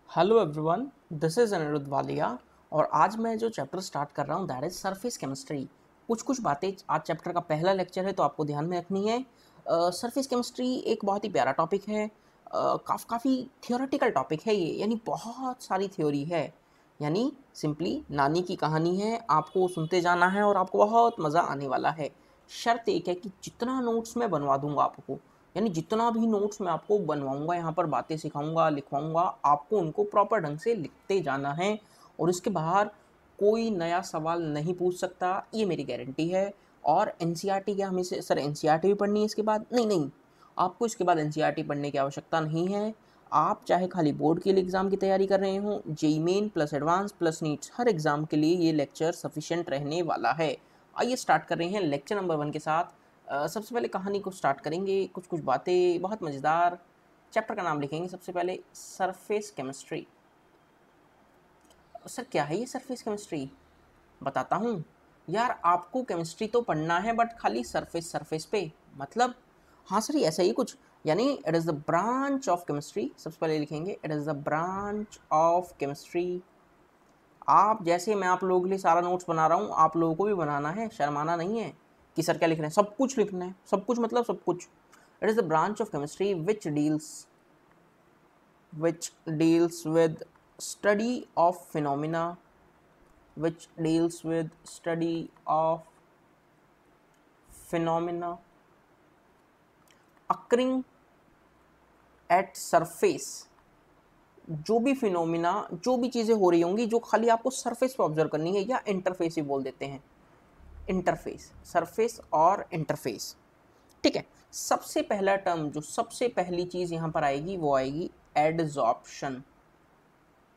Hello everyone, this is Anirudh Walia. और आज मैं जो चैप्टर स्टार्ट कर रहा हूँ दैट इज़ सरफेस केमिस्ट्री। कुछ बातें आज चैप्टर का पहला लेक्चर है तो आपको ध्यान में रखनी है। सरफेस केमिस्ट्री एक बहुत ही प्यारा टॉपिक है। काफ़ी थियोरेटिकल टॉपिक है ये, यानी बहुत सारी थ्योरी है। यानी सिंपली नानी की कहानी है, आपको सुनते जाना है और आपको बहुत मज़ा आने वाला है। शर्त एक है कि जितना नोट्स मैं बनवा दूंगा आपको, यानी जितना भी नोट्स मैं आपको बनवाऊंगा, यहाँ पर बातें सिखाऊंगा, लिखवाऊंगा, आपको उनको प्रॉपर ढंग से लिखते जाना है और इसके बाहर कोई नया सवाल नहीं पूछ सकता, ये मेरी गारंटी है। और एनसीईआरटी क्या हमें सर एनसीईआरटी भी पढ़नी है इसके बाद? नहीं नहीं, आपको इसके बाद एनसीईआरटी पढ़ने की आवश्यकता नहीं है। आप चाहे खाली बोर्ड के लिए एग्ज़ाम की तैयारी कर रहे हो, JEE main plus advance plus NEETs, हर एग्ज़ाम के लिए ये लेक्चर सफिशिएंट रहने वाला है। आइए स्टार्ट कर रहे हैं लेक्चर नंबर 1 के साथ। सबसे पहले कहानी को स्टार्ट करेंगे, कुछ बातें बहुत मज़ेदार। चैप्टर का नाम लिखेंगे सबसे पहले सरफेस केमिस्ट्री। सर क्या है ये सरफेस केमिस्ट्री? बताता हूँ यार, आपको केमिस्ट्री तो पढ़ना है बट खाली सरफेस पे, मतलब हाँ सर ऐसा ही कुछ। यानी it is the branch of chemistry, सबसे पहले लिखेंगे it is the branch of chemistry. आप जैसे मैं आप लोगों के लिए सारा नोट्स बना रहा हूँ, आप लोगों को भी बनाना है, शर्माना नहीं है कि सर क्या लिख रहे हैं। सब कुछ लिखना है, सब कुछ मतलब सब कुछ। It is the branch of chemistry which deals with study of phenomena which deals with study of phenomena occurring at surface। जो भी फिनोमिना, जो भी चीज़ें हो रही होंगी जो खाली आपको सरफेस पे ऑब्जर्व करनी है, या इंटरफेस ही बोल देते हैं, इंटरफेस, सरफेस और इंटरफेस। ठीक है, सबसे पहला टर्म, जो सबसे पहली चीज़ यहाँ पर आएगी वो आएगी एडजॉर्प्शन।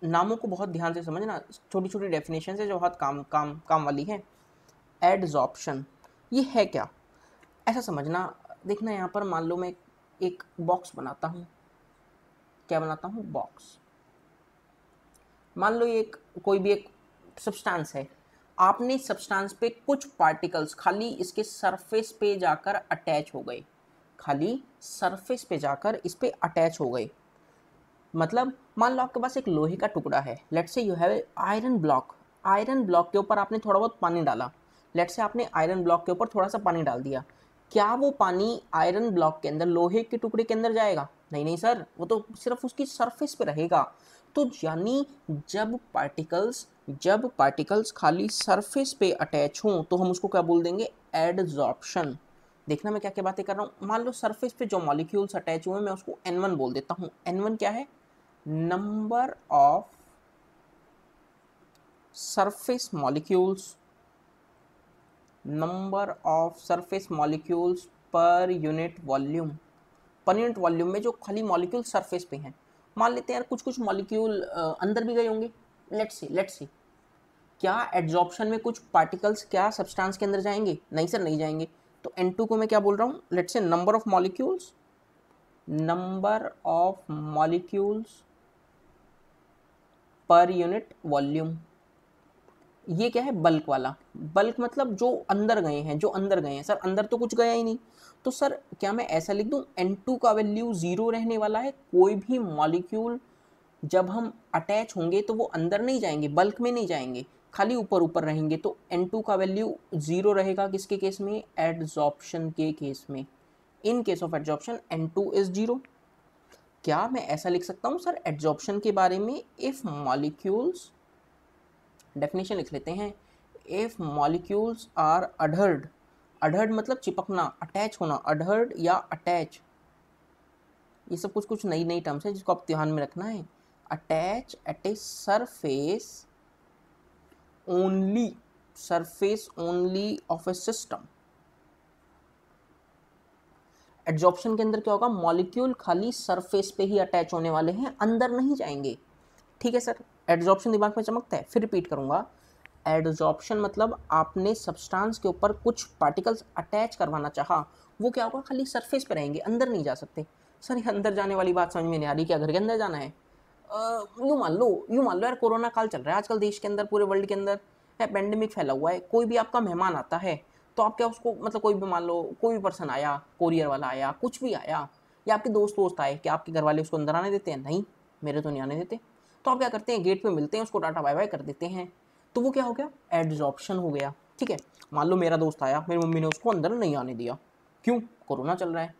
नामों को बहुत ध्यान से समझना, छोटी छोटी डेफिनेशन है जो बहुत काम वाली है। एडजॉर्प्शन ये है क्या, ऐसा समझना। देखना यहाँ पर, मान लो मैं एक बॉक्स बनाता हूँ। क्या बनाता हूँ? बॉक्स। मान लो ये एक कोई भी एक सब्सटेंस है, आपने सब्सटेंस पे कुछ पार्टिकल्स खाली इसके सरफेस पे जाकर अटैच हो गए, खाली सरफेस पे जाकर इस पे अटैच हो गए। मतलब मान लो आपके पास एक लोहे का टुकड़ा है, let's say you have iron block. Iron block के ऊपर आपने थोड़ा बहुत पानी डाला, लेट्स से आपने आयरन ब्लॉक के ऊपर थोड़ा सा पानी डाल दिया। क्या वो पानी आयरन ब्लॉक के अंदर, लोहे के टुकड़े के अंदर जाएगा? नहीं नहीं सर, वो तो सिर्फ उसकी सरफेस पे रहेगा। तो यानी जब पार्टिकल्स खाली सरफेस पे अटैच हों तो हम उसको क्या बोल देंगे? एडजॉर्प्शन। देखना मैं क्या क्या बातें कर रहा हूँ। मान लो सरफेस पे जो मॉलिक्यूल्स अटैच हुए, मैं उसको N1 बोल देता हूँ। N1 क्या है? Number of surface molecules, number of surface molecules per unit volume. Per unit volume में जो खाली मॉलिक्यूल सरफेस पे हैं, मान लेते हैं यार कुछ मॉलिक्यूल अंदर भी गए होंगे। लेट्स सी क्या एड्जॉर्प्शन में कुछ पार्टिकल्स क्या सब्सटेंस के अंदर जाएंगे? नहीं सर नहीं जाएंगे। तो N2 को मैं क्या बोल रहा हूँ? Let's say number of molecules, number of molecules per unit volume. ये क्या है? बल्क वाला। बल्क मतलब जो अंदर गए हैं, जो अंदर गए हैं। सर अंदर तो कुछ गया ही नहीं, तो सर क्या मैं ऐसा लिख दूं N2 का वैल्यू 0 रहने वाला है? कोई भी मॉलिक्यूल जब हम अटैच होंगे तो वो अंदर नहीं जाएंगे, बल्क में नहीं जाएंगे, खाली ऊपर ऊपर रहेंगे। तो N2 का वैल्यू 0 रहेगा किसके केस में? एडजॉर्प्शन के केस में। In case of adsorption N2 is 0। क्या मैं ऐसा लिख सकता हूँ सर एडजॉर्प्शन के बारे में? इफ मॉलिक्यूल्स, डेफिनेशन लिख लेते हैं, इफ मॉलिक्यूल्स आर अडहर्ड। अडहर्ड मतलब चिपकना, अटैच होना, अडहर्ड या अटैच। ये सब कुछ नई नई टर्म्स है जिसको आप ध्यान में रखना है। Attach eight a surface only of A system. Adsorption के अंदर क्या होगा? मॉलिक्यूल खाली सरफेस पे ही अटैच होने वाले हैं, अंदर नहीं जाएंगे। ठीक है सर, एडजॉर्प्शन दिमाग में चमकता है? फिर रिपीट करूंगा। एडजॉर्प्शन मतलब आपने सब्सटेंस के ऊपर कुछ पार्टिकल्स अटैच करवाना चाहा, वो क्या होगा? खाली सरफेस पे रहेंगे, अंदर नहीं जा सकते। सर ये अंदर जाने वाली बात समझ में नहीं आ रही, क्या घर के अंदर जाना है? यूँ मान लो यार, कोरोना काल चल रहा है आजकल देश के अंदर, पूरे वर्ल्ड के अंदर है, पेंडेमिक फैला हुआ है। कोई भी आपका मेहमान आता है तो आप क्या उसको, मतलब कोई भी मान लो कोई भी पर्सन आया, कोरियर वाला आया, कुछ भी आया, या आपके दोस्त आए, क्या आपके घर वाले उसको अंदर आने देते हैं? नहीं, मेरे तो नहीं आने देते। तो आप क्या करते हैं, गेट पे मिलते हैं, उसको टाटा बाय बाय कर देते हैं, तो वो क्या हो गया, एड्जॉर्प्शन हो गया। ठीक है, मान लो मेरा दोस्त आया, मेरी मम्मी ने उसको अंदर नहीं आने दिया, क्यों, कोरोना चल रहा है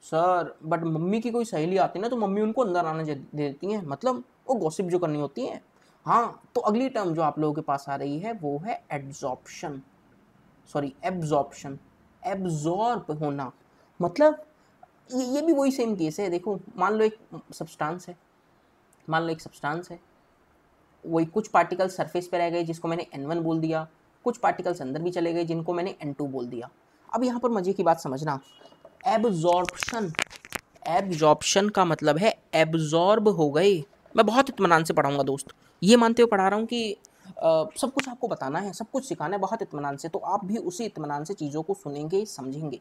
सर। बट मम्मी की कोई सहेली आती है ना, तो मम्मी उनको अंदर आने दे देती हैं, मतलब वो गॉसिप जो करनी होती है। हाँ, तो अगली टर्म जो आप लोगों के पास आ रही है वो है एब्जॉर्प्शन, सॉरी एब्जॉर्प्शन, एब्जॉर्ब होना। मतलब ये भी वही सेम केस है। देखो, मान लो एक सब्सटेंस है, मान लो एक सब्सटेंस है, वही कुछ पार्टिकल्स सरफेस पे रह गए जिसको मैंने N1 बोल दिया, कुछ पार्टिकल्स अंदर भी चले गए जिनको मैंने N2 बोल दिया। अब यहाँ पर मजे की बात समझना, एब्जॉर्प्शन, एब्जॉर्प्शन का मतलब है एब्जॉर्ब हो गए। मैं बहुत इत्मीनान से पढ़ाऊंगा दोस्त, ये मानते हुए पढ़ा रहा हूँ कि सब कुछ आपको बताना है, सब कुछ सिखाना है बहुत इत्मीनान से, तो आप भी उसी इत्मीनान से चीज़ों को सुनेंगे, समझेंगे।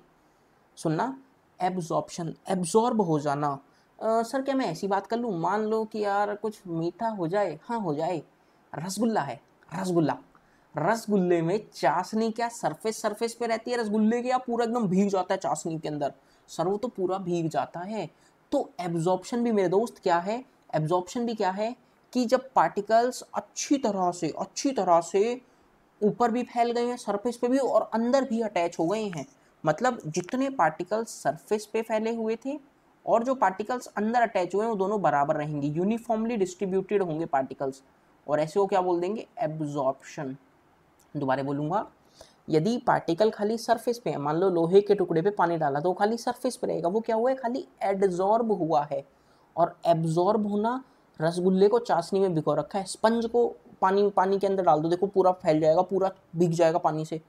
सुनना, एब्जॉर्प्शन, एब्जॉर्ब हो जाना। सर क्या मैं ऐसी बात कर लूँ, मान लो कि यार कुछ मीठा हो जाए, हाँ हो जाए, रसगुल्ला है, रसगुल्ला, रसगुल्ले में चाशनी क्या सरफेस सरफेस पे रहती है रसगुल्ले के, या पूरा एकदम भीग जाता है चाशनी के अंदर, सर वो तो पूरा भीग जाता है। तो एब्जॉर्प्शन भी मेरे दोस्त क्या है, एब्जॉर्प्शन भी क्या है कि जब पार्टिकल्स अच्छी तरह से ऊपर भी फैल गए हैं, सरफेस पे भी, और अंदर भी अटैच हो गए हैं। मतलब जितने पार्टिकल्स सरफेस पे फैले हुए थे और जो पार्टिकल्स अंदर अटैच हुए हैं, वो दोनों बराबर रहेंगे, यूनिफॉर्मली डिस्ट्रीब्यूटेड होंगे पार्टिकल्स, और ऐसे वो क्या बोल देंगे, एब्जॉर्प्शन। दोबारा बोलूंगा, यदि पार्टिकल खाली सरफेस पे है, मान लो लोहे के टुकड़े पे पानी डाला तो वो खाली सरफेस पे रहेगा, वो क्या हुआ है, खाली एडजॉर्ब हुआ है। और एब्जॉर्ब होना, रसगुल्ले को चाशनी में भिगो रखा है, स्पंज को पानी के अंदर डाल दो, देखो पूरा फैल जाएगा, पूरा भीग जाएगा पानी से।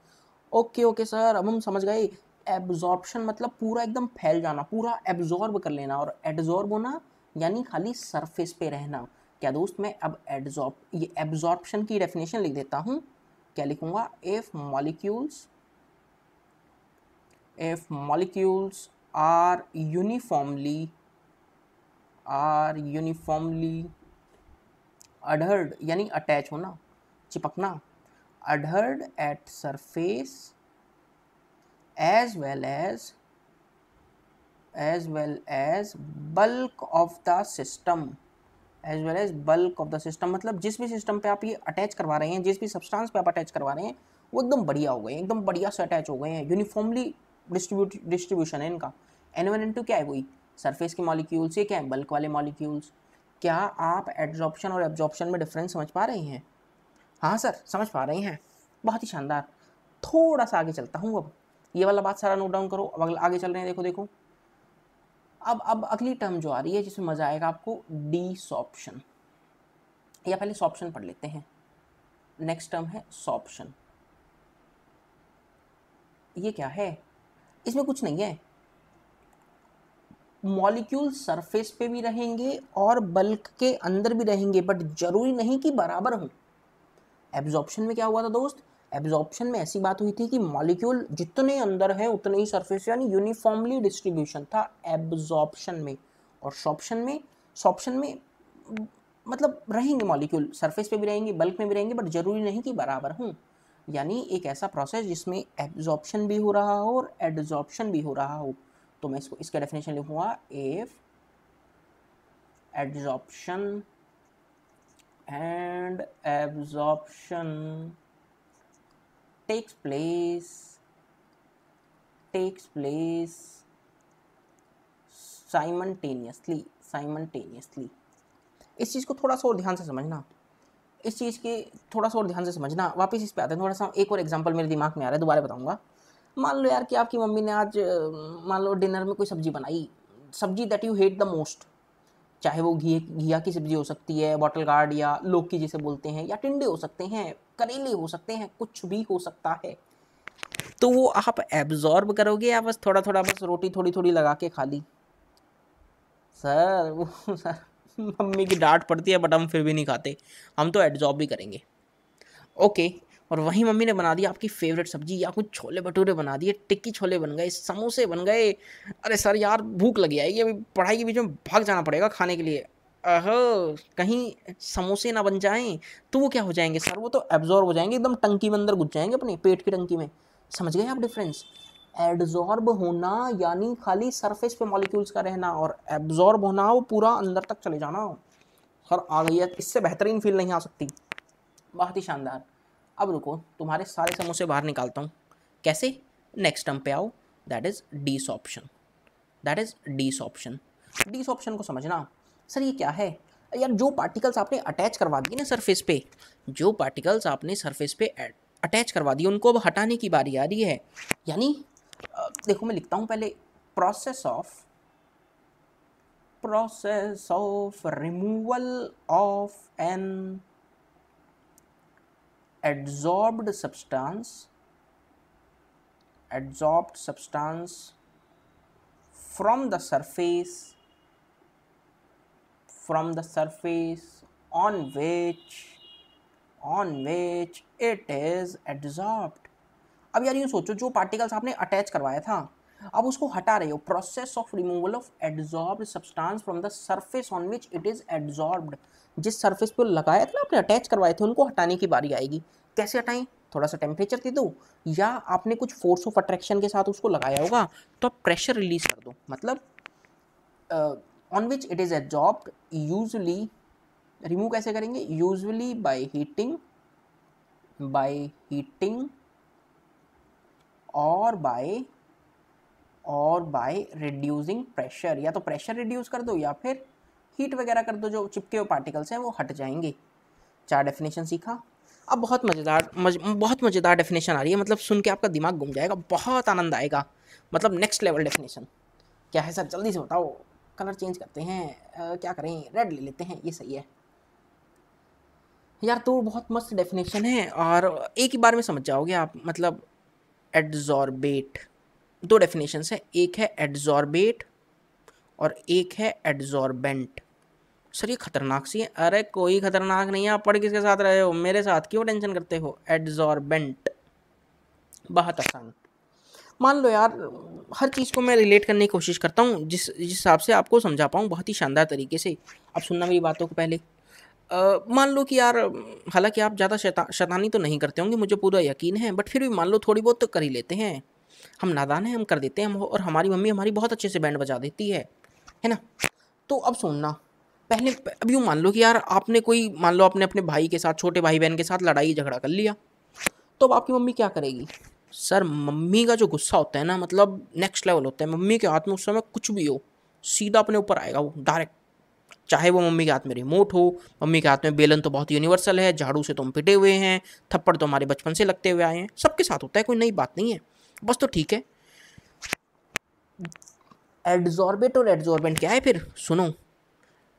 ओके ओके सर, अब हम समझ गए। एब्जॉर्प्शन मतलब पूरा एकदम फैल जाना, पूरा एब्जॉर्ब कर लेना, और एडजॉर्ब होना यानी खाली सरफेस पे रहना। क्या दोस्त, मैं अब ये एब्जॉर्प्शन की डेफिनेशन लिख देता हूँ। क्या लिखूंगा, if molecules are uniformly adhered, यानी अटैच होना, चिपकना, adhered at surface as well as bulk of the system, मतलब जिस भी सिस्टम पे आप ये अटैच करवा रहे हैं, जिस भी सब्सटेंस पे आप अटैच करवा रहे हैं, वो एकदम बढ़िया हो गए हैं, एकदम बढ़िया से अटैच हो गए हैं, यूनिफॉर्मली डिस्ट्रीब्यूशन है इनका। N1 N2 क्या है, वही सरफेस के मॉलिक्यूल्स, ये क्या है, बल्क वाले मॉलिक्यूल्स। क्या आप एड्जॉर्प्शन और एब्जॉर्प्शन में डिफरेंस समझ पा रहे हैं? हाँ सर समझ पा रहे हैं, बहुत ही शानदार। थोड़ा सा आगे चलता हूँ, अब ये वाला बात सारा नोट डाउन करो, अब आगे चल रहे हैं, देखो अब अगली टर्म जो आ रही है जिसमें मजा आएगा आपको, डीसॉर्प्शन, या पहले सॉर्प्शन पढ़ लेते हैं। नेक्स्ट टर्म है सॉर्प्शन। ये क्या है, इसमें कुछ नहीं है, मॉलिक्यूल सरफेस पे भी रहेंगे और बल्क के अंदर भी रहेंगे, बट जरूरी नहीं कि बराबर हों। एब्जॉर्प्शन में क्या हुआ था दोस्त, एब्जॉर्प्शन में ऐसी बात हुई थी कि मॉलिक्यूल जितने अंदर है उतने ही सरफेस, यानी यूनिफॉर्मली डिस्ट्रीब्यूशन था एब्जॉर्प्शन में। और सॉर्प्शन में मतलब रहेंगे मॉलिक्यूल, सरफेस पे भी रहेंगे, बल्क में भी रहेंगे, बट जरूरी नहीं कि बराबर हों। यानी एक ऐसा प्रोसेस जिसमें एब्जॉर्प्शन भी हो रहा हो और एडजॉर्प्शन भी हो रहा हो। तो मैं इसका डेफिनेशन लिखूंगा, if adsorption and absorption takes place simultaneously। इस चीज़ को थोड़ा सा और ध्यान से समझना, वापस इस पे आते हैं, थोड़ा सा एक और एग्जांपल मेरे दिमाग में आ रहा है, दोबारा बताऊंगा। मान लो यार कि आपकी मम्मी ने आज मान लो डिनर में कोई सब्जी बनाई, सब्जी that you hate the most, चाहे वो घिया की सब्जी हो सकती है, बॉटल गार्ड या लौकी जिसे बोलते हैं, या टिंडे हो सकते हैं, करेले हो सकते हैं, कुछ भी हो सकता है। तो वो आप एब्जॉर्ब करोगे या बस थोड़ा थोड़ा, बस रोटी थोड़ी थोड़ी लगा के खा ली? सर वो सर मम्मी की डांट पड़ती है, बट हम फिर भी नहीं खाते, हम तो एब्जॉर्ब भी करेंगे। ओके, और वहीं मम्मी ने बना दिया आपकी फेवरेट सब्जी, या कुछ छोले भटूरे बना दिए, टिक्की छोले बन गए, समोसे बन गए, अरे सर यार भूख लगी आएगी, अभी पढ़ाई के बीच में भाग जाना पड़ेगा खाने के लिए, कहीं समोसे ना बन जाएं, तो वो क्या हो जाएंगे सर, वो तो एब्जॉर्ब हो जाएंगे, एकदम टंकी में अंदर घुस जाएंगे, अपने पेट की टंकी में। समझ गए आप डिफरेंस? एड्जॉर्ब होना यानी खाली सरफेस पे मॉलिक्यूल्स का रहना, और एब्जॉर्ब होना वो पूरा अंदर तक चले जाना। सर आ गई है, इससे बेहतरीन फील नहीं आ सकती। बहुत ही शानदार। अब रुको, तुम्हारे सारे समोसे बाहर निकालता हूँ। कैसे? नेक्स्ट टर्म पे आओ, that is desorption, that is desorption. Desorption को समझना। सर ये क्या है? यार जो पार्टिकल्स आपने अटैच करवा दिए ना सरफेस पे, जो पार्टिकल्स आपने सरफेस पे अटैच करवा दिए उनको अब हटाने की बारी आ रही है। यानी देखो मैं लिखता हूँ पहले, process of removal of an adsorbed substance from the surface on which it is adsorbed। अब यार यूँ सोचो, जो पार्टिकल्स आपने अटैच करवाया था अब उसको हटा रहे हो। Process of removal of adsorbed substance from the surface on which it is adsorbed. जिस सरफेस पे लगाया था ना आपने, अटैच करवाए थे, उनको हटाने की बारी आएगी। कैसे हटाएं? थोड़ा सा टेम्परेचर दे दो, या आपने कुछ फोर्स ऑफ अट्रैक्शन के साथ उसको लगाया होगा तो आप प्रेशर रिलीज कर दो। मतलब on which it is adsorbed, usually remove कैसे करेंगे? यूजुअली बाय हीटिंग और बाय रिड्यूसिंग प्रेशर। या तो प्रेशर रिड्यूस कर दो या फिर हीट वगैरह कर दो, जो चिपके हुए पार्टिकल्स हैं वो हट जाएंगे। 4 डेफिनेशन सीखा। अब बहुत मज़ेदार डेफिनेशन आ रही है, मतलब सुन के आपका दिमाग घूम जाएगा, बहुत आनंद आएगा। मतलब नेक्स्ट लेवल डेफिनेशन। क्या है सर, जल्दी से बताओ। कलर चेंज करते हैं, क्या करें, रेड ले लेते हैं, ये सही है यार। तो बहुत मस्त डेफिनेशन है और एक ही बार में समझ जाओगे आप। मतलब एड्जॉर्बेट, 2 डेफिनेशंस है, एक है एड्जॉर्बेट और एक है एड्जॉर्बेंट। सर ये खतरनाक सी है। अरे कोई खतरनाक नहीं है, आप पढ़ किसके साथ रहे हो, मेरे साथ क्यों टेंशन करते हो। एड्जॉर्बेंट बहुत आसान। मान लो यार, हर चीज़ को मैं रिलेट करने की कोशिश करता हूँ जिस हिसाब से आपको समझा पाऊँ बहुत ही शानदार तरीके से। अब सुनना मेरी बातों को पहले। मान लो कि यार, हालांकि आप ज़्यादा शैतानी तो नहीं करते होंगे, मुझे पूरा यकीन है, बट फिर भी मान लो थोड़ी बहुत तो कर ही लेते हैं। हम नादान हैं, हम कर देते हैं। और हमारी मम्मी हमारी बहुत अच्छे से बैंड बजा देती है ना। तो अब सुनना पहले, अब यूँ मान लो कि यार आपने मान लो आपने अपने भाई के साथ, छोटे भाई बहन के साथ लड़ाई झगड़ा कर लिया, तो अब आपकी मम्मी क्या करेगी? सर मम्मी का जो गुस्सा होता है ना, मतलब नेक्स्ट लेवल होता है। मम्मी के हाथ में उस समय कुछ भी हो, सीधा अपने ऊपर आएगा वो डायरेक्ट। चाहे वो मम्मी के हाथ में रिमोट हो, मम्मी के हाथ में बेलन तो बहुत यूनिवर्सल है, झाड़ू से तुम पिटे हुए हैं, थप्पड़ तो हमारे बचपन से लगते हुए आए हैं, सबके साथ होता है, कोई नई बात नहीं है। बस तो ठीक है। एड्जॉर्बेट और एड्जॉर्बेंट क्या है फिर? सुनो,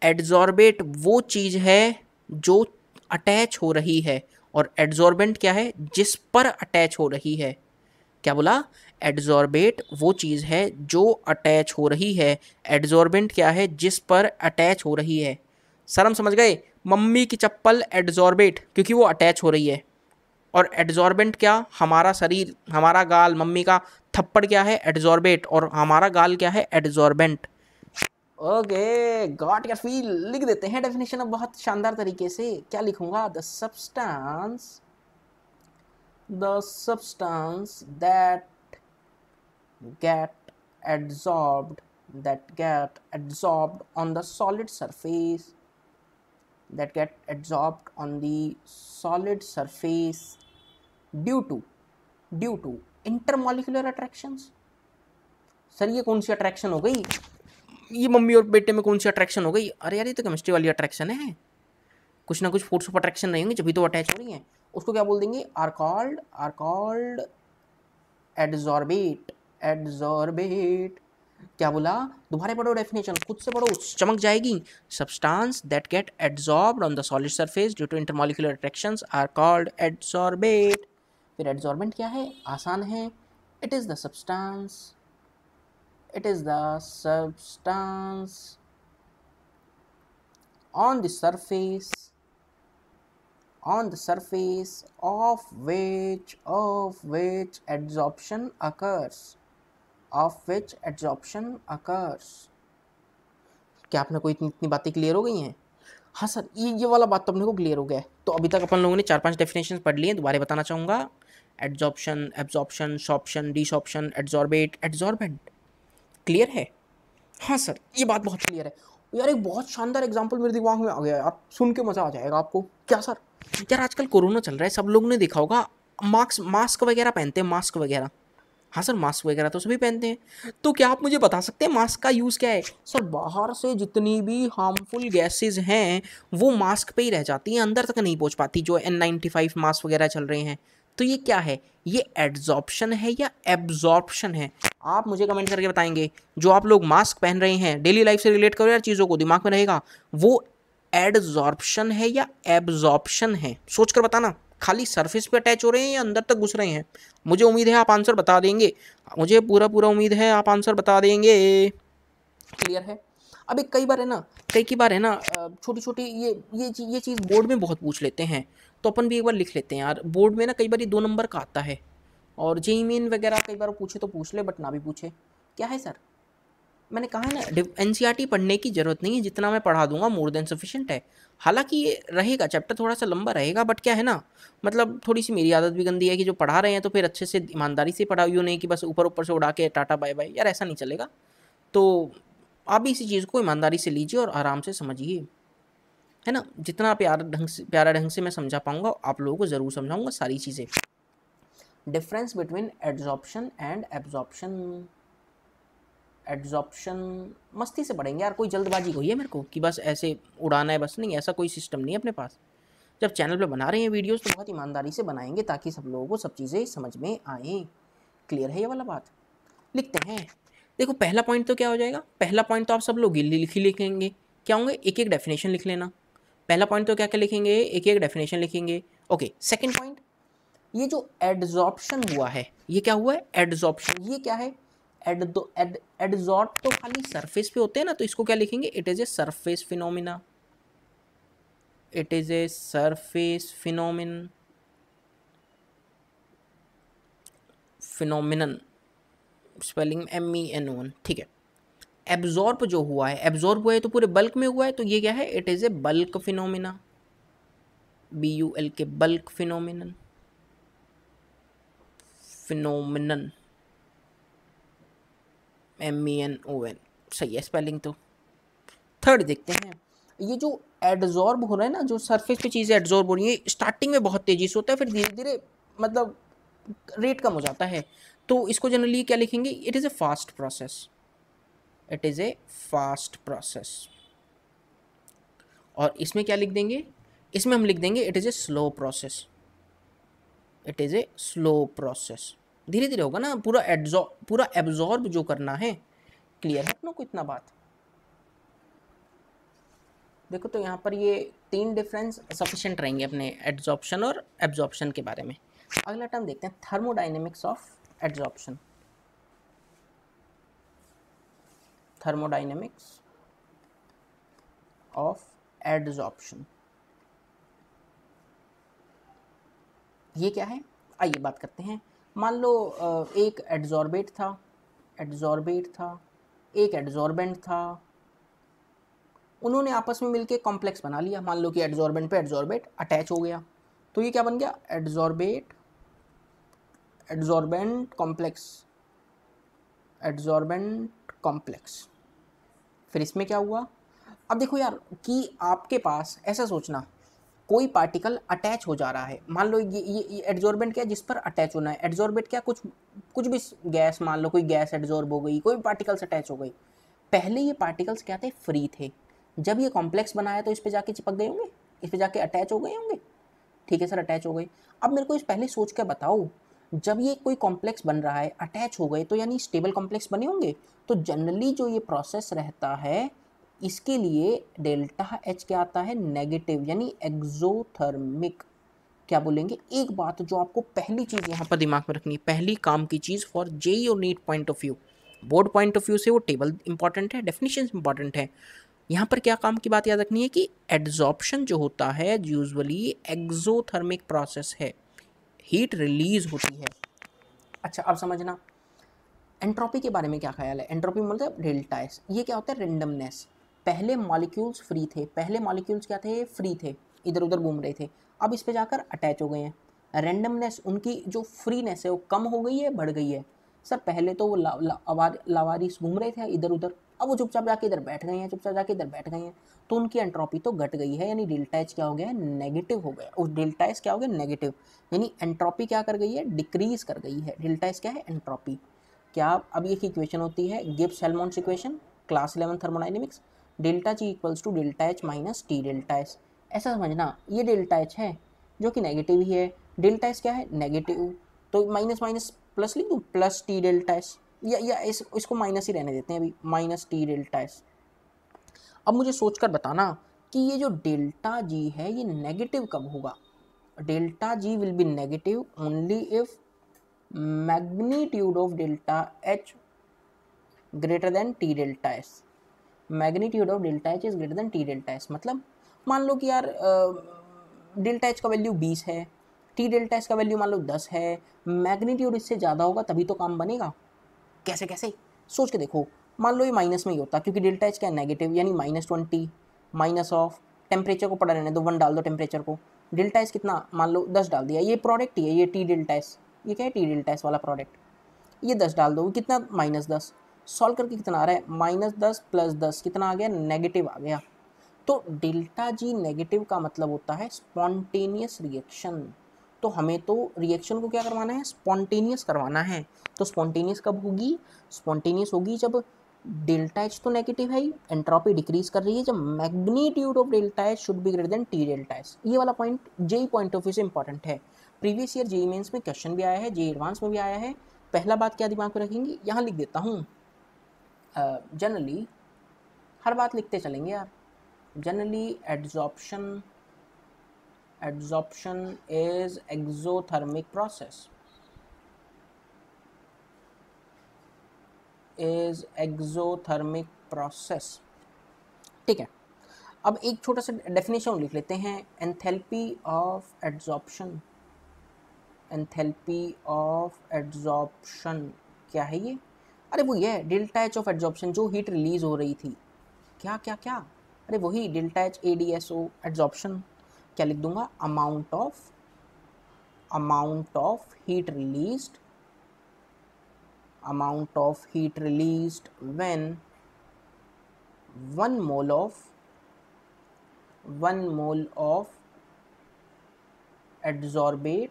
एड्जॉर्बेट वो चीज़ है जो अटैच हो रही है, और एड्जॉर्बेंट क्या है? जिस पर अटैच हो रही है। क्या बोला? एड्जॉर्बेट वो चीज़ है जो अटैच हो रही है, एड्जॉर्बेंट क्या है? जिस पर अटैच हो रही है। सर हम समझ गए, मम्मी की चप्पल एड्जॉर्बेट क्योंकि वो अटैच हो रही है, और एड्जॉर्बेंट क्या? हमारा शरीर, हमारा गाल, मम्मी का थप्पड़ क्या है? एड्जॉर्बेट, और हमारा गाल क्या है? Adsorbent. Okay, got your feel. लिख देते हैं डेफिनेशन अब बहुत शानदार तरीके से। क्या लिखूंगा? The substance that get adsorbed on the solid surface due to intermolecular attractions। Sir ये कौन सी अट्रैक्शन हो गई? ये मम्मी और बेटे में कौन सी अट्रैक्शन हो गई? अरे यार ये तो केमिस्ट्री वाली अट्रैक्शन है। कुछ ना कुछ फोर्स ऑफ अट्रैक्शन रहेंगे जब भी तो अटैच हो रही हैं। उसको क्या बोल देंगे? Are called adsorbate. क्या बोला? दोबारा पढ़ो डेफिनेशन, खुद से पढ़ो, चमक जाएगी। Substance that get adsorbed on the solid surface due to intermolecular attractions are called adsorbate. फिर एड्जॉर्बेंट क्या है? आसान है, it is the substance on the surface of which adsorption occurs। क्या आपने कोई इतनी बातें क्लियर हो गई हैं? हाँ सर, ये वाला बात तो अपने को क्लियर हो गया है। तो अभी तक अपन लोगों ने 4-5 डेफिनेशन पढ़ लिए हैं, दोबारा बताना चाहूँगा। Adsorption, absorption, sorption, desorption, adsorbate, adsorbent. Clear है? हाँ सर, ये बात बहुत क्लियर है। यार एक बहुत शानदार एग्जांपल मेरे दिमाग में आ गया यार, सुन के मज़ा आ जाएगा आपको। क्या सर? यार आजकल कोरोना चल रहा है, सब लोगों ने देखा होगा मास्क मास्क वगैरह पहनते हैं, मास्क वगैरह। हाँ सर, मास्क वगैरह तो सभी पहनते हैं। तो क्या आप मुझे बता सकते हैं मास्क का यूज़ क्या है? सर बाहर से जितनी भी हार्मफुल गैसेज हैं वो मास्क पे ही रह जाती हैं, अंदर तक नहीं पहुंच पाती, जो N95 मास्क वगैरह चल रहे हैं। तो ये क्या है? ये एड्जॉर्प्शन है या एब्जॉर्प्शन है? आप मुझे कमेंट करके बताएंगे। जो आप लोग मास्क पहन रहे हैं, डेली लाइफ से रिलेट करो यार चीज़ों को, दिमाग में रहेगा। वो एडजॉर्प्शन है या एब्जॉर्प्शन है? सोच कर बताना। खाली सरफेस पे अटैच हो रहे हैं या अंदर तक घुस रहे हैं? मुझे उम्मीद है आप आंसर बता देंगे, मुझे पूरा पूरा उम्मीद है आप आंसर बता देंगे। क्लियर है? अब एक कई बार है ना, कई बार है ना, छोटी छोटी ये चीज़ बोर्ड में बहुत पूछ लेते हैं, तो अपन भी एक बार लिख लेते हैं यार। बोर्ड में ना कई बार ये 2 नंबर का आता है, और जेईई मेन वगैरह कई बार पूछे तो पूछ ले, बट ना भी पूछे। क्या है सर? मैंने कहा है ना, एनसीईआरटी पढ़ने की ज़रूरत नहीं है, जितना मैं पढ़ा दूंगा मोर देन सफिशिएंट है। हालांकि ये रहेगा चैप्टर थोड़ा सा लंबा रहेगा, बट क्या है ना, मतलब थोड़ी सी मेरी आदत भी गंदी है कि जो पढ़ा रहे हैं तो फिर अच्छे से ईमानदारी से पढ़ा, यूँ नहीं कि बस ऊपर ऊपर से उड़ा के टाटा बाय बाय, यार ऐसा नहीं चलेगा। तो आप भी इसी चीज़ को ईमानदारी से लीजिए और आराम से समझिए, है ना। जितना प्यारा ढंग से मैं समझा पाऊँगा आप लोगों को ज़रूर समझाऊँगा सारी चीज़ें। Difference between adsorption and absorption. Adsorption मस्ती से पढ़ेंगे यार, कोई जल्दबाजी हुई है मेरे को कि बस ऐसे उड़ाना है, बस नहीं, ऐसा कोई सिस्टम नहीं है अपने पास। जब चैनल पे बना रहे हैं वीडियोस तो बहुत ईमानदारी से बनाएंगे ताकि सब लोगों को सब चीज़ें समझ में आए। क्लियर है ये वाला बात? लिखते हैं। देखो पहला पॉइंट तो क्या हो जाएगा, पहला पॉइंट तो आप सब लोग लिखेंगे। क्या होंगे? एक एक डेफिनेशन लिख लेना। पहला पॉइंट तो क्या क्या लिखेंगे? एक एक डेफिनेशन लिखेंगे। ओके, सेकंड पॉइंट, ये जो एड्जॉर्प्शन हुआ है, ये क्या हुआ है? एड्जॉर्प्शन। ये क्या है? एड्जॉर्ब तो खाली सरफेस पे होते हैं ना, तो इसको क्या लिखेंगे? It is a surface phenomena. It is a surface phenomenon, spelling MENON, ठीक है। एब्जॉर्ब जो हुआ है, एब्जॉर्ब हुआ है तो पूरे बल्क में हुआ है, तो ये क्या है? It is a bulk phenomena, BULK, bulk phenomenon, phenomenon, MENON, सही है स्पेलिंग तो। थर्ड देखते हैं, ये जो एड्जॉर्ब हो रहा है ना, जो सरफेस पे चीज़ें एड्जॉर्ब हो रही है, स्टार्टिंग में बहुत तेजी से होता है, फिर धीरे धीरे मतलब रेट कम हो जाता है, तो इसको जनरली क्या लिखेंगे? It is a fast process. It is a fast process. और इसमें क्या लिख देंगे? इसमें हम लिख देंगे it is a slow process. It is a slow process. धीरे धीरे होगा ना, पूरा एब्जॉर्ब जो करना है। क्लियर है अपनों को इतना बात? देखो तो यहाँ पर ये 3 डिफरेंस सफिशिएंट रहेंगे अपने एड्जॉर्प्शन और एब्जॉर्प्शन के बारे में। अगला टर्म देखते हैं, thermodynamics of adsorption. Thermodynamics of adsorption, ये क्या है? आइए बात करते हैं। मान लो एक एड्जॉर्बेट था, एक एड्जॉर्बेंट था, उन्होंने आपस में मिलके कॉम्प्लेक्स बना लिया। मान लो कि एड्जॉर्बेंट पे एड्जॉर्बेट अटैच हो गया, तो ये क्या बन गया? Adsorbent complex. फिर इसमें क्या हुआ? अब देखो यार कि आपके पास ऐसा सोचना, कोई पार्टिकल अटैच हो जा रहा है, मान लो ये एड्जॉर्बेंट क्या है? जिस पर अटैच होना है। एड्जॉर्बेंट क्या? कुछ भी गैस, मान लो कोई गैस एड्जॉर्ब हो गई, कोई पार्टिकल्स अटैच हो गई। पहले ये पार्टिकल्स क्या थे? फ्री थे। जब ये कॉम्प्लेक्स बनाया तो इस पे जाके चिपक गए होंगे, इस पे जाके अटैच हो गए होंगे। ठीक है सर, अटैच हो गए। अब मेरे को इस पहले सोच कर बताओ, जब ये कोई कॉम्प्लेक्स बन रहा है, अटैच हो गए, तो यानी स्टेबल कॉम्प्लेक्स बने होंगे। तो जनरली जो ये प्रोसेस रहता है, इसके लिए डेल्टा H क्या आता है? नेगेटिव, यानी एक्सोथर्मिक। क्या बोलेंगे? एक बात जो आपको पहली चीज़ यहाँ पर दिमाग में रखनी है, पहली काम की चीज़ फॉर जेईई और NEET point of view, board point of view से वो टेबल इंपॉर्टेंट है, डेफिनेशन इंपॉर्टेंट है। यहाँ पर क्या काम की बात याद रखनी है कि एड्जॉर्प्शन जो होता है यूजुअली एक्सोथर्मिक प्रोसेस है, हीट रिलीज होती है। अच्छा अब समझना, एंट्रोपी के बारे में क्या ख्याल है? एंट्रोपी मतलब डेल्टा एस। ये क्या होता है? रेंडमनेस। पहले मॉलिक्यूल्स फ्री थे, पहले मॉलिक्यूल्स क्या थे? फ्री थे, इधर उधर घूम रहे थे। अब इस पे जाकर अटैच हो गए हैं। रेंडमनेस, उनकी जो फ्रीनेस है वो कम हो गई है, बढ़ गई है? सर पहले तो वो लावारिस घूम रहे थे इधर उधर, अब वो चुपचाप जाके इधर बैठ गए हैं, चुपचाप जाके इधर बैठ गए हैं, तो उनकी एंट्रोपी तो घट गई है, यानी डेल्टा एच क्या हो गया है, नेगेटिव हो गया। उस डेल्टा एच क्या हो गया, नेगेटिव, यानी एंट्रोपी क्या कर गई है, डिक्रीज कर गई है। डेल्टा एच क्या है, एंट्रोपी। क्या अब ये इक्वेशन होती है Gibbs Helmholtz equation, class 11 thermodynamics, delta G equals to delta H minus T delta H. ऐसा समझना, ये डेल्टा एच है जो कि नेगेटिव ही है, डेल्टा एच क्या है, नेगेटिव, तो माइनस माइनस प्लस लिख दूँ, प्लस टी डेल्टा एच, या इसको माइनस ही रहने देते हैं अभी, माइनस टी डेल्टा एच। अब मुझे सोचकर बताना कि ये जो डेल्टा जी है ये नेगेटिव कब होगा। Delta G will be negative only if magnitude of delta H greater than T delta S. Magnitude of delta H is greater than T delta S, मतलब मान लो कि यार डेल्टा एच का value 20 है, टी डेल्टा एस का value मान लो 10 है, magnitude इससे ज़्यादा होगा तभी तो काम बनेगा। कैसे कैसे सोच के देखो, मान लो ये माइनस में ही होता क्योंकि डेल्टा एच क्या है, नेगेटिव, यानी -20 माइनस ऑफ टेम्परेचर को पड़ा रहने दो, 1 डाल दो टेम्परेचर को, डेल्टा एच कितना मान लो 10 डाल दिया, ये प्रोडक्ट ही है, ये टी डेल्टा एस, ये क्या है, टी डेल्टा एस वाला प्रोडक्ट, ये 10 डाल दो, कितना -10, सॉल्व करके कितना आ रहा है, -10 + 10 कितना आ गया, नेगेटिव आ गया। तो डेल्टा जी नेगेटिव का मतलब होता है स्पॉन्टेनियस रिएक्शन। तो हमें तो रिएक्शन को क्या करवाना है, स्पॉन्टेनियस करवाना है। तो स्पॉन्टेनियस कब होगी, स्पॉन्टेनियस होगी जब डेल्टा एच तो नेगेटिव है ही, एंट्रोपी डिक्रीज कर रही है, जब magnitude of delta H should be greater than T delta H. ये वाला point JEE point of view से इंपॉर्टेंट है। प्रीवियस ईयर जेई मेंस में क्वेश्चन भी आया है, जेई एडवांस में भी आया है। पहला बात क्या दिमाग में रखेंगे, यहाँ लिख देता हूँ, जनरली हर बात लिखते चलेंगे यार। Generally adsorption is exothermic process, is exothermic process। ठीक है, अब एक छोटा सा डेफिनेशन लिख लेते हैं, enthalpy of adsorption. Enthalpy of adsorption क्या है ये, अरे वो ये डेल्टा एच ऑफ एड्जॉर्प्शन, जो हीट रिलीज हो रही थी, क्या क्या क्या, अरे वही डेल्टा एच ADSO एड्जॉर्प्शन। क्या लिख दूंगा, amount of heat released, amount of heat released when 1 mole of adsorbate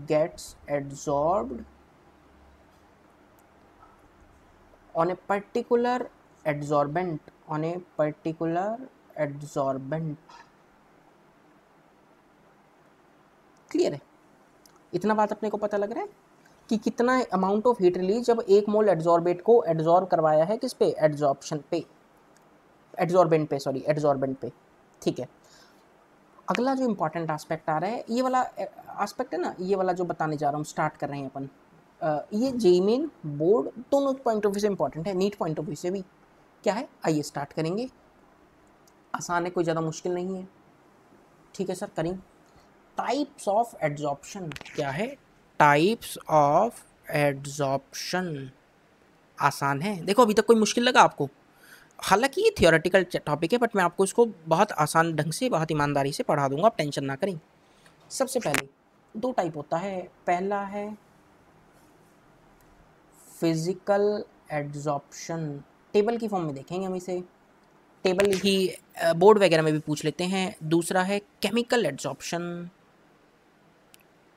gets adsorbed on a particular adsorbent, clear है, इतना बात अपने को पता लग रहा है कि कितना अमाउंट ऑफ हीट रिलीज जब 1 मोल एड्सॉर्बेट को एड्सॉर्ब करवाया है, किस पे, एड्सॉर्प्शन पे, एड्सॉर्बेंट पे, सॉरी एड्सॉर्बेंट पे। ठीक है, अगला जो इंपॉर्टेंट एस्पेक्ट आ रहा है, ये वाला एस्पेक्ट है ना, ये वाला जो बताने जा रहा हूँ, स्टार्ट कर रहे हैं अपन, ये जेईई मेन बोर्ड दोनों पॉइंट ऑफ व्यू से इंपॉर्टेंट है, नीट पॉइंट ऑफ व्यू से भी। क्या है, आइए स्टार्ट करेंगे, आसान है, कोई ज़्यादा मुश्किल नहीं है। ठीक है सर, करें। टाइप्स ऑफ एड्सॉर्प्शन क्या है, टाइप्स ऑफ एड्सॉर्प्शन, आसान है। देखो अभी तक कोई मुश्किल लगा आपको, हालांकि ये थियोरेटिकल टॉपिक है, बट मैं आपको इसको बहुत आसान ढंग से, बहुत ईमानदारी से पढ़ा दूंगा, आप टेंशन ना करें। सबसे पहले 2 टाइप होता है, पहला है फिजिकल एड्सॉर्प्शन, टेबल की फॉर्म में देखेंगे हम इसे, टेबल ही बोर्ड वगैरह में भी पूछ लेते हैं। दूसरा है केमिकल एड्सॉर्प्शन,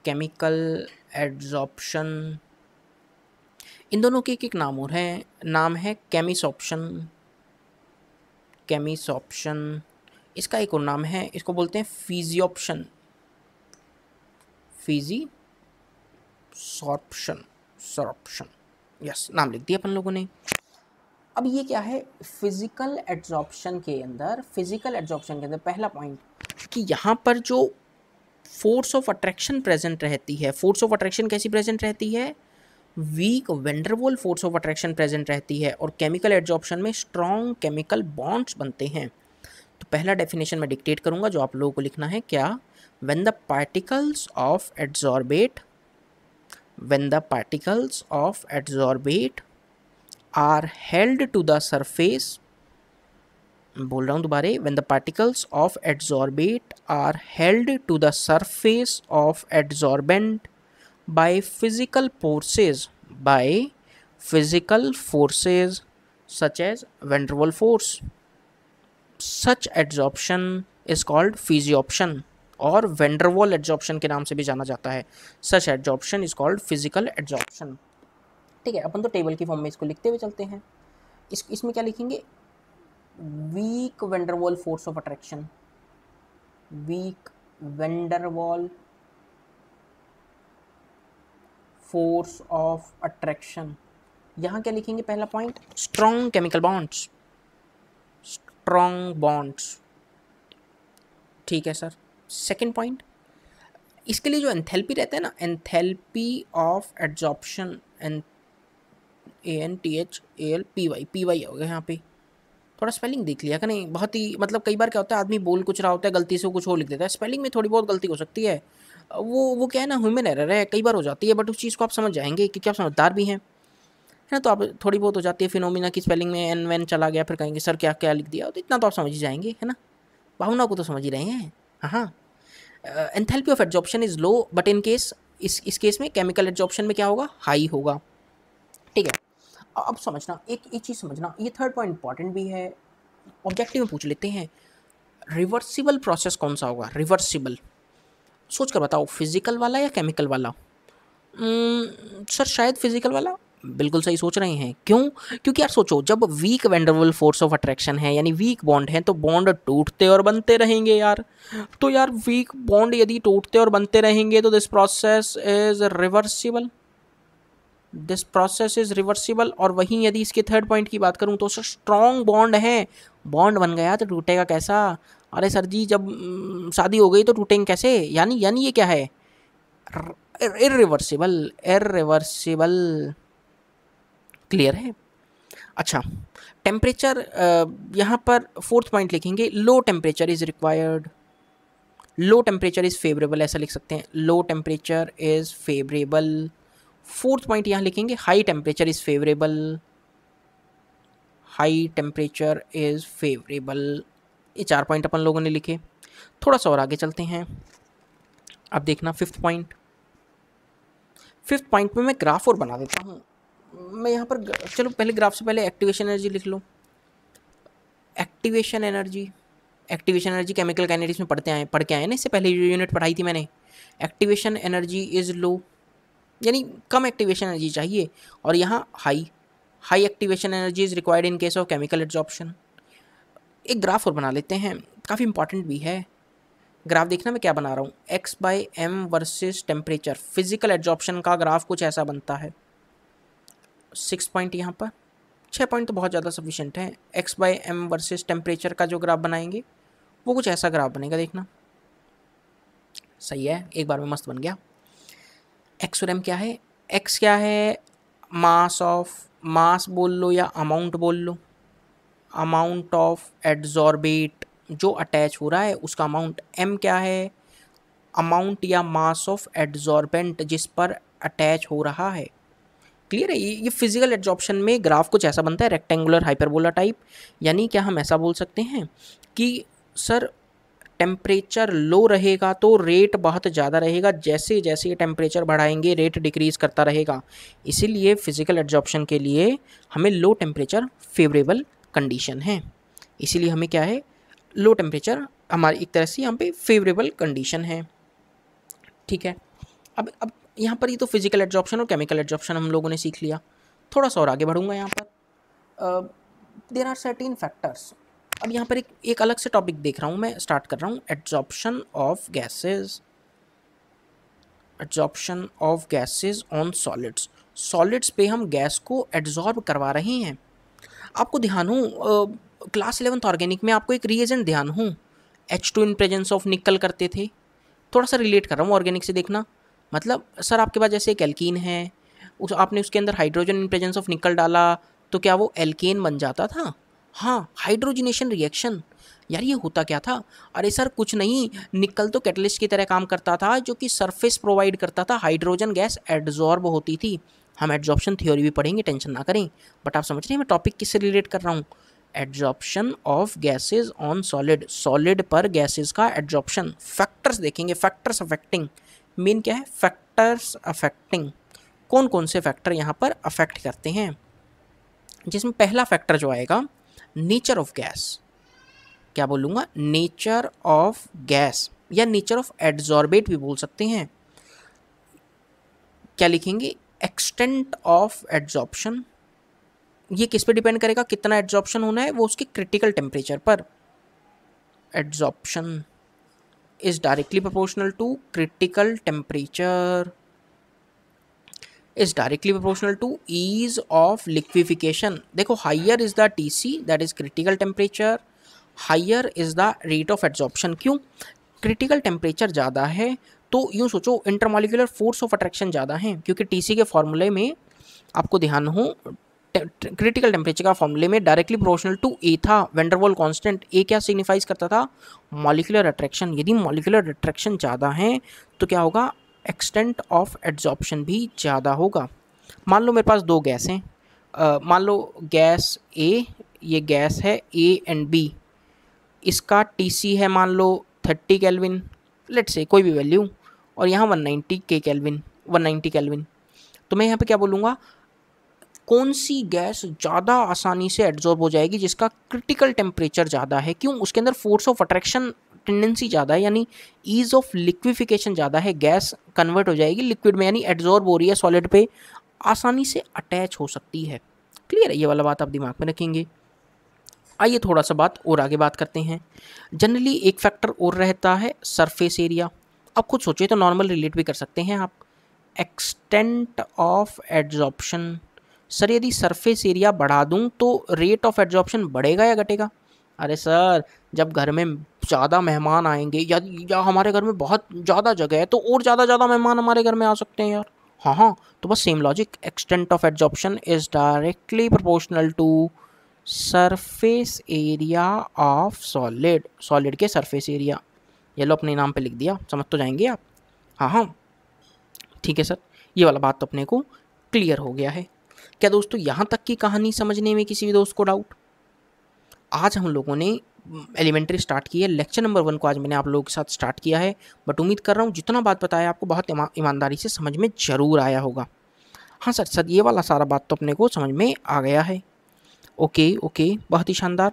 केमिकल एड्सॉर्प्शन, इन दोनों के एक नाम और हैं, नाम है केमिसॉर्प्शन, केमिसॉर्प्शन, इसका एक और नाम है, इसको बोलते हैं फिजियोप्शन, फिजिसॉर्प्शन, सॉर्प्शन, यस, नाम लिख दिया अपन लोगों ने। अब ये क्या है, फिजिकल एड्सॉर्प्शन के अंदर, पहला पॉइंट कि यहाँ पर जो फोर्स ऑफ अट्रैक्शन प्रेजेंट रहती है, फोर्स ऑफ अट्रैक्शन कैसी प्रेजेंट रहती है, weak van der Waals force of attraction present रहती है, और केमिकल एड्सॉर्प्शन में स्ट्रॉन्ग केमिकल बॉन्ड्स बनते हैं। तो पहला डेफिनेशन मैं डिक्टेट करूंगा, जो आप लोगों को लिखना है, क्या, when the particles of adsorbate are held to the surface, बोल रहा हूँ दोबारा, when the particles of adsorbate are held to the surface of adsorbent by physical forces, by physical forces such as van der Waals force, such adsorption is called physisorption, और van der वाल adsorption के नाम से भी जाना जाता है। Such adsorption is called physical adsorption. ठीक है, अपन तो टेबल की फॉर्म में इसको लिखते हुए चलते हैं। इसमें क्या लिखेंगे, week van der Waals force of attraction, weak van der Waals force of attraction. यहाँ क्या लिखेंगे, पहला point strong chemical bonds, strong bonds. ठीक है सर। सेकेंड पॉइंट, इसके लिए जो एंथैल्पी रहता है ना, enthalpy of adsorption, ANTHALPY, PY हो गया यहाँ पे। थोड़ा स्पेलिंग देख लिया कि नहीं, बहुत ही मतलब कई बार क्या होता है आदमी बोल कुछ रहा होता है गलती से कुछ और लिख देता है, स्पेलिंग में थोड़ी बहुत गलती हो सकती है, वो क्या है ना, ह्यूमन एरर है, कई बार हो जाती है, बट उस चीज़ को आप समझ जाएंगे क्योंकि आप समझदार भी हैं, है ना। तो आप थोड़ी बहुत हो जाती है, फिनोमिना की स्पेलिंग में एन वैन चला गया, फिर कहेंगे सर क्या क्या लिख दिया, तो इतना तो आप समझ ही जाएंगे, है ना, भावना को तो समझ ही रहे हैं। हाँ, enthalpy of adsorption is low, but in case इस केस में केमिकल एड्जॉर्प्शन में क्या होगा, हाई होगा। ठीक है, अब समझना एक चीज़ समझना, ये थर्ड पॉइंट इंपॉर्टेंट भी है, ऑब्जेक्टिव में पूछ लेते हैं, रिवर्सिबल प्रोसेस कौन सा होगा, रिवर्सिबल, सोच कर बताओ, फिजिकल वाला या केमिकल वाला। सर शायद फिजिकल वाला, बिल्कुल सही सोच रहे हैं। क्यों, क्योंकि यार सोचो, जब week van der Waals force of attraction है, यानी वीक बॉन्ड है, तो बॉन्ड टूटते और बनते रहेंगे यार। तो यार वीक बॉन्ड यदि टूटते और बनते रहेंगे तो this process is reversible, this process is reversible. और वहीं यदि इसके थर्ड पॉइंट की बात करूं तो सर स्ट्रॉन्ग बॉन्ड है, बॉन्ड बन गया तो टूटेगा कैसा। अरे सर जी, जब शादी हो गई तो टूटेंगे कैसे, यानी ये क्या है, इरिवर्सिबल, इरिवर्सिबल। क्लियर है। अच्छा, टेम्परेचर, यहाँ पर फोर्थ पॉइंट लिखेंगे, low temperature is required, low temperature is favourable, ऐसा लिख सकते हैं, low temperature is favourable. Fourth point यहाँ लिखेंगे, high temperature is favourable, high temperature is favourable. ये 4 पॉइंट अपन लोगों ने लिखे। थोड़ा सा और आगे चलते हैं, अब देखना फिफ्थ पॉइंट। फिफ्थ पॉइंट में मैं ग्राफ और बना देता हूँ मैं यहाँ पर, चलो पहले ग्राफ से पहले एक्टिवेशन एनर्जी लिख लो। Activation energy, activation energy chemical kinetics में पढ़ के आए ना, इससे पहले यूनिट पढ़ाई थी मैंने। एक्टिवेशन एनर्जी इज़ लो, यानी कम एक्टिवेशन एनर्जी चाहिए, और यहाँ high, high activation energy is required in case of chemical absorption. एक ग्राफ और बना लेते हैं, काफ़ी इंपॉर्टेंट भी है। ग्राफ देखना मैं क्या बना रहा हूँ, x/m versus temperature, physical absorption का ग्राफ कुछ ऐसा बनता है। 6 पॉइंट यहाँ पर, 6 पॉइंट तो बहुत ज़्यादा सफिशिएंट है। x/m वर्सेस टेम्परेचर का जो ग्राफ बनाएंगे वो कुछ ऐसा ग्राफ बनेगा, देखना। सही है, एक बार में मस्त बन गया। x और m क्या है, x क्या है, मास ऑफ, मास बोल लो या अमाउंट बोल लो, अमाउंट ऑफ एड्जॉर्बेट जो अटैच हो रहा है उसका अमाउंट। m क्या है, अमाउंट या मास ऑफ एड्जॉर्बेंट जिस पर अटैच हो रहा है। क्लियर है। ये फिजिकल एड्जॉर्प्शन में ग्राफ कुछ ऐसा बनता है, रेक्टेंगुलर हाइपरबोला टाइप। यानी क्या हम ऐसा बोल सकते हैं कि सर टेम्परेचर लो रहेगा तो रेट बहुत ज़्यादा रहेगा, जैसे जैसे टेम्परेचर बढ़ाएंगे रेट डिक्रीज करता रहेगा। इसीलिए फिजिकल एड्जॉर्प्शन के लिए हमें लो टेम्परेचर फेवरेबल कंडीशन है, इसीलिए हमें क्या है, लो टेम्परेचर हमारी एक तरह से यहाँ पे फेवरेबल कंडीशन है। ठीक है, अब यहाँ पर ये तो फिजिकल एड्जॉर्प्शन और केमिकल एड्जॉर्प्शन हम लोगों ने सीख लिया। थोड़ा सा और आगे बढ़ूँगा यहाँ पर, देयर आर सर्टेन फैक्टर्स। अब यहाँ पर एक अलग से टॉपिक देख रहा हूँ मैं, स्टार्ट कर रहा हूँ, adsorption of gases, adsorption of gases on solids. Solids पे हम गैस को एड्जॉर्ब करवा रहे हैं। आपको ध्यान हो क्लास 11th ऑर्गेनिक में आपको एक रिएजेंट ध्यान हो, H2 इन प्रेजेंस ऑफ निकल करते थे। थोड़ा सा रिलेट कर रहा हूँ ऑर्गेनिक से, देखना। मतलब सर आपके पास जैसे एक एल्कीन है, आपने उसके अंदर हाइड्रोजन इन प्रेजेंस ऑफ निकल डाला तो क्या वो एल्केन बन जाता था। हाँ, हाइड्रोजनेशन रिएक्शन। यार ये होता क्या था, अरे सर कुछ नहीं, निकल तो कैटलिस्ट की तरह काम करता था जो कि सरफेस प्रोवाइड करता था, हाइड्रोजन गैस एड्जॉर्ब होती थी। हम एड्जॉर्प्शन थ्योरी भी पढ़ेंगे, टेंशन ना करें, बट आप समझ रहे हैं मैं टॉपिक किससे रिलेट कर रहा हूँ। Adsorption of gases on solid, solid पर गैसेज का एड्जॉर्प्शन। फैक्टर्स देखेंगे, फैक्टर्स अफेक्टिंग, मेन क्या है, फैक्टर्स अफेक्टिंग। कौन कौन से फैक्टर यहाँ पर अफेक्ट करते हैं, जिसमें पहला फैक्टर जो आएगा नेचर ऑफ गैस, क्या बोलूँगा, नेचर ऑफ गैस या नेचर ऑफ एड्जॉर्बेट भी बोल सकते हैं। क्या लिखेंगे, एक्सटेंट ऑफ एड्जॉर्प्शन, ये किस पे डिपेंड करेगा, कितना एड्जॉर्प्शन होना है, वो उसके क्रिटिकल टेम्परेचर पर। Adsorption is directly proportional to critical temperature, is directly proportional to ease of liquefaction। देखो higher is the TC that is critical temperature, higher is the rate of adsorption. क्यों, critical temperature ज़्यादा है तो यूँ सोचो intermolecular force of attraction ज़्यादा है, क्योंकि TC के फॉर्मूले में आपको ध्यान हो, क्रिटिकल टेम्परेचर का फॉर्मूले में डायरेक्टली प्रोपोर्शनल टू ए था, वैन डर वाल कांस्टेंट। ए क्या सिग्निफाइज करता था, मॉलिक्यूलर अट्रैक्शन। यदि मॉलिक्यूलर अट्रैक्शन ज़्यादा है तो क्या होगा, एक्सटेंट ऑफ एड्जॉर्प्शन भी ज़्यादा होगा। मान लो मेरे पास दो गैस हैं, मान लो गैस ए, ये गैस है A एंड B, इसका TC है मान लो 30 केल्विन, लेट्स से कोई भी वैल्यू, और यहाँ 190 केल्विन। तो मैं यहाँ पे क्या बोलूँगा, कौन सी गैस ज़्यादा आसानी से एड्जॉर्ब हो जाएगी, जिसका क्रिटिकल टेम्परेचर ज़्यादा है। क्यों, उसके अंदर फोर्स ऑफ अट्रैक्शन टेंडेंसी ज़्यादा है, यानी ईज ऑफ लिक्विफिकेशन ज़्यादा है, गैस कन्वर्ट हो जाएगी लिक्विड में, यानी एड्जॉर्ब हो रही है सॉलिड पे, आसानी से अटैच हो सकती है। क्लियर है, ये वाला बात आप दिमाग में रखेंगे। आइए थोड़ा सा बात और आगे बात करते हैं। जनरली एक फैक्टर और रहता है सरफेस एरिया। अब खुद सोचिए तो नॉर्मल रिलेट भी कर सकते हैं आप, एक्सटेंट ऑफ एड्जॉर्प्शन। सर यदि सरफेस एरिया बढ़ा दूं तो रेट ऑफ एड्जॉर्प्शन बढ़ेगा या घटेगा। अरे सर जब घर में ज़्यादा मेहमान आएंगे या हमारे घर में बहुत ज़्यादा जगह है तो और ज़्यादा मेहमान हमारे घर में आ सकते हैं यार। हाँ, तो बस same logic, extent of adsorption is directly proportional to surface area of solid के सरफेस एरिया। ये लो अपने नाम पे लिख दिया, समझ तो जाएंगे आप। हाँ, ठीक है सर, ये वाला बात तो अपने को क्लियर हो गया है। क्या दोस्तों यहाँ तक की कहानी समझने में किसी भी दोस्त को डाउट? आज हम लोगों ने एलिमेंट्री स्टार्ट की है, लेक्चर नंबर 1 को आज मैंने आप लोगों के साथ स्टार्ट किया है, बट उम्मीद कर रहा हूँ जितना बात बताया आपको बहुत ईमानदारी से समझ में ज़रूर आया होगा। हाँ सर ये वाला सारा बात तो अपने को समझ में आ गया है। ओके, बहुत ही शानदार।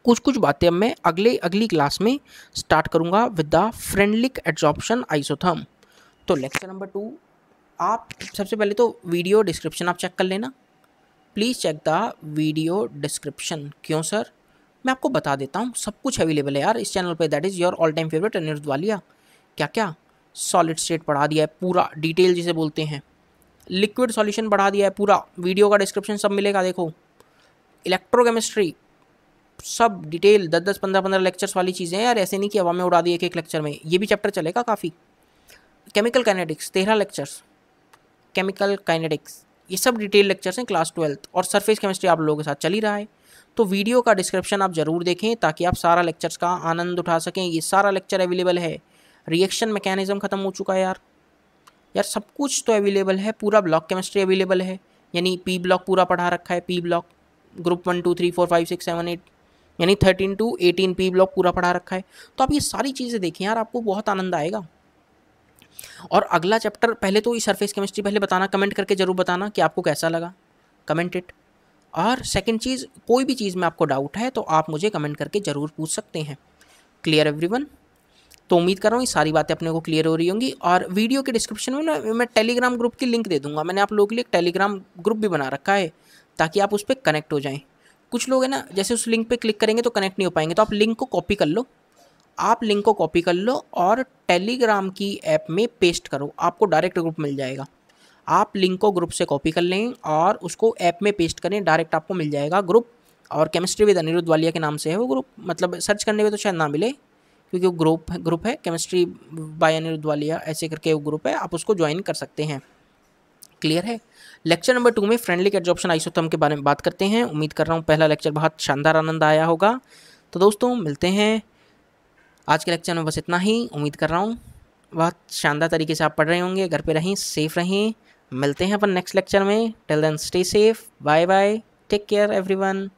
कुछ बातें अब मैं अगली क्लास में स्टार्ट करूँगा with the Freundlich adsorption isotherm. तो लेक्चर नंबर 2 आप सबसे पहले तो वीडियो डिस्क्रिप्शन आप चेक कर लेना, please check the video description. क्यों सर, मैं आपको बता देता हूँ, सब कुछ अवेलेबल है यार इस चैनल पे, that is your all time favourite Anirudh Walia. क्या सॉलिड स्टेट पढ़ा दिया है पूरा डिटेल जिसे बोलते हैं, लिक्विड सॉल्यूशन पढ़ा दिया है पूरा, वीडियो का डिस्क्रिप्शन सब मिलेगा। देखो इलेक्ट्रोकेमिस्ट्री सब डिटेल 10-10, 15-15 लेक्चर्स वाली चीज़ें हैं यार, ऐसे नहीं कि हवा में उड़ा दी एक लेक्चर में, ये भी चैप्टर चलेगा काफ़ी। Chemical kinetics 13 lectures, chemical kinetics ये सब डिटेल लेक्चर्स हैं क्लास 12th, और सरफेस केमिस्ट्री आप लोगों के साथ चल ही रहा है। तो वीडियो का डिस्क्रिप्शन आप ज़रूर देखें ताकि आप सारा लेक्चर्स का आनंद उठा सकें। ये सारा लेक्चर अवेलेबल है। रिएक्शन मैकेनिज्म ख़त्म हो चुका है यार सब कुछ तो अवेलेबल है। पूरा ब्लॉक केमिस्ट्री अवेलेबल है, यानी पी ब्लॉक पूरा पढ़ा रखा है, पी ब्लॉक ग्रुप 1 2 3 4 5 6 7 8 यानी 13 to 18 पी ब्लॉक पूरा पढ़ा रखा है। तो आप ये सारी चीज़ें देखें यार, आपको बहुत आनंद आएगा। और अगला चैप्टर, पहले तो ये सरफेस केमिस्ट्री पहले बताना, कमेंट करके ज़रूर बताना कि आपको कैसा लगा, कमेंट इट। और सेकंड चीज़, कोई भी चीज़ में आपको डाउट है तो आप मुझे कमेंट करके ज़रूर पूछ सकते हैं। Clear everyone? तो उम्मीद कर रहा हूँ ये सारी बातें अपने को क्लियर हो रही होंगी। और वीडियो के डिस्क्रिप्शन में ना मैं टेलीग्राम ग्रुप की लिंक दे दूँगा। मैंने आप लोगों के लिए एक टेलीग्राम ग्रुप भी बना रखा है ताकि आप उस पर कनेक्ट हो जाएँ। कुछ लोग हैं ना, जैसे उस लिंक पे क्लिक करेंगे तो कनेक्ट नहीं हो पाएंगे, तो आप लिंक को कॉपी कर लो, और टेलीग्राम की ऐप में पेस्ट करो, आपको डायरेक्ट ग्रुप मिल जाएगा। आप लिंक को ग्रुप से कॉपी कर लें और उसको ऐप में पेस्ट करें, डायरेक्ट आपको मिल जाएगा ग्रुप। और केमिस्ट्री विद अनिरुद्ध वालिया के नाम से है वो ग्रुप, मतलब सर्च करने में तो शायद ना मिले क्योंकि वो ग्रुप है केमिस्ट्री बाय अनिरुद्ध वालिया ऐसे करके वो ग्रुप है, आप उसको ज्वाइन कर सकते हैं। क्लियर है? लेक्चर नंबर 2 में फ्रेंडली एड्जॉर्प्शन आइसोथर्म के बारे में बात करते हैं। उम्मीद कर रहा हूँ पहला लेक्चर बहुत शानदार आनंद आया होगा। तो दोस्तों मिलते हैं आज के लेक्चर में, बस इतना ही। उम्मीद कर रहा हूँ बहुत शानदार तरीके से आप पढ़ रहे होंगे, घर पे रहें, सेफ रहें। मिलते हैं अपन नेक्स्ट लेक्चर में। Till then stay safe, bye bye, take care everyone.